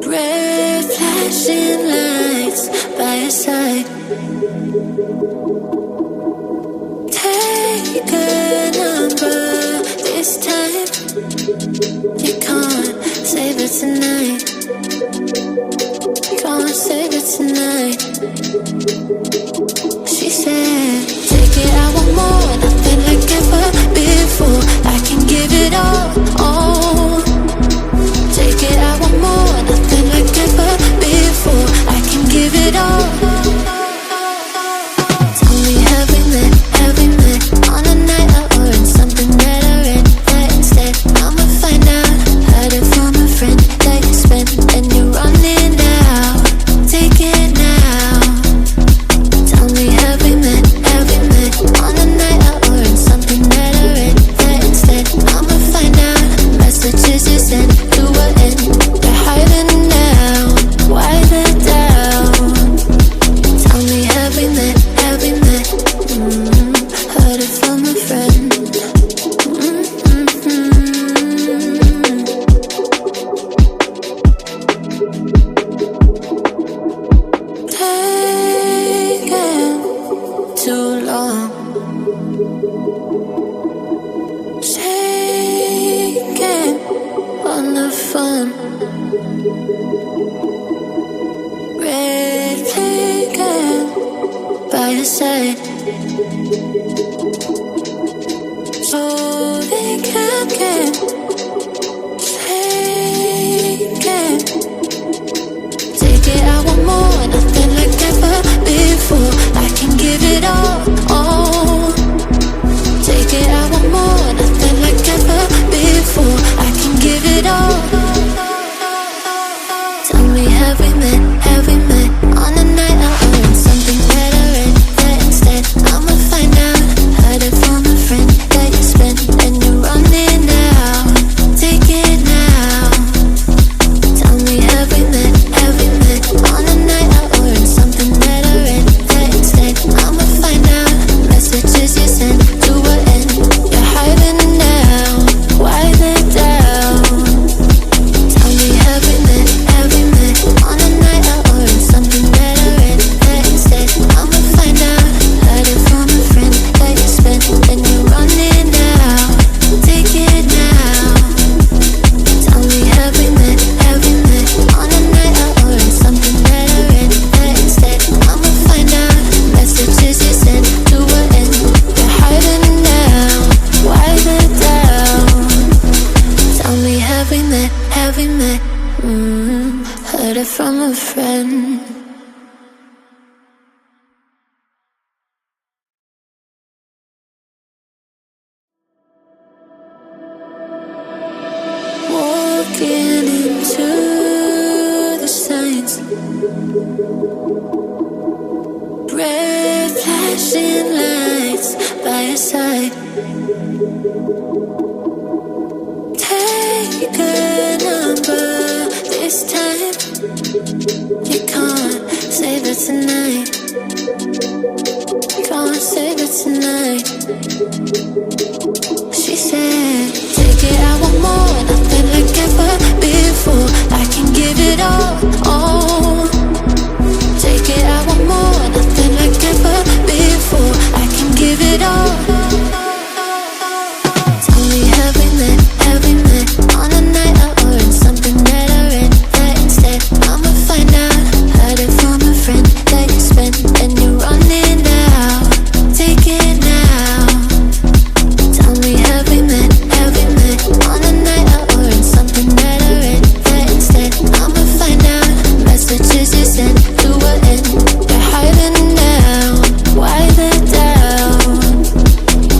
Red flashing lights by your side. Take a number this time. You can't save it tonight. Can't save it tonight. She said, take it, I want more, nothing like ever before. I can give it all. Take it, I want more, nothing like ever before. I can give it all. Tell me, have we met on a night out or in something that I read? That instead, I'ma find out. Heard it from a friend that you spent and you're running out. Take it now. Tell me, have we met on a night out or in something that I read? That instead, I'ma find out. Messages you sent to an end. You're hiding now. Why the doubt? Tell me, have we met? Heard it from a friend. Taking too long. Shaking on the phone. Red flagging by your side. So they can't get taken. Take it, I want more, nothing like ever before. I can give it all. Take it, I want more, nothing like ever before. I can give it all. Tell me, have we met on a night out or in something that I read? That instead, I'ma find out. Heard it from a friend that you spent and you're running out. Take it now. Tell me, have we met on a night out or in something that I read? That instead, I'ma find out. Messages you sent to an end. You're hiding now. Why the doubt? Tell me, have we met on a night out or in something that I read? That instead, I'ma find out. Heard it from a friend that you spent and you're running out. Take it now. Tell me, have we met on a night out or in something that I read? That instead, I'ma find out. Messages you sent to an end. You're hiding now. Why the doubt? Tell me, have we met? Heard it from a friend. Walking into the signs. Red flashing lights by your side. Take a number this time. You can't save it tonight. Can't save it tonight. She said, take it, I want more, nothing like ever before. I can give it all. Take it, I want more, nothing like ever before. I can give it all. Tell me, have we met on a night out or in something that I read? That instead, I'ma find out. Heard it from a friend that you spent and you're running out. Take it now. Tell me, have we met on a night out or in something that I read? That instead, I'ma find out. Messages you sent to an end. You're hiding now. Why the doubt?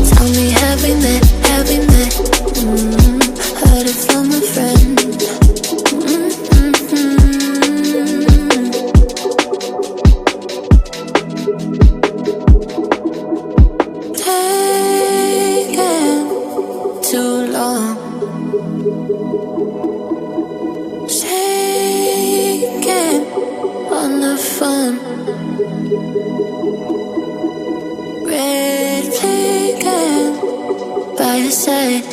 Tell me, have we met? Heard it from a friend. Taking too long. Shaking on the phone. Red flagging by your side.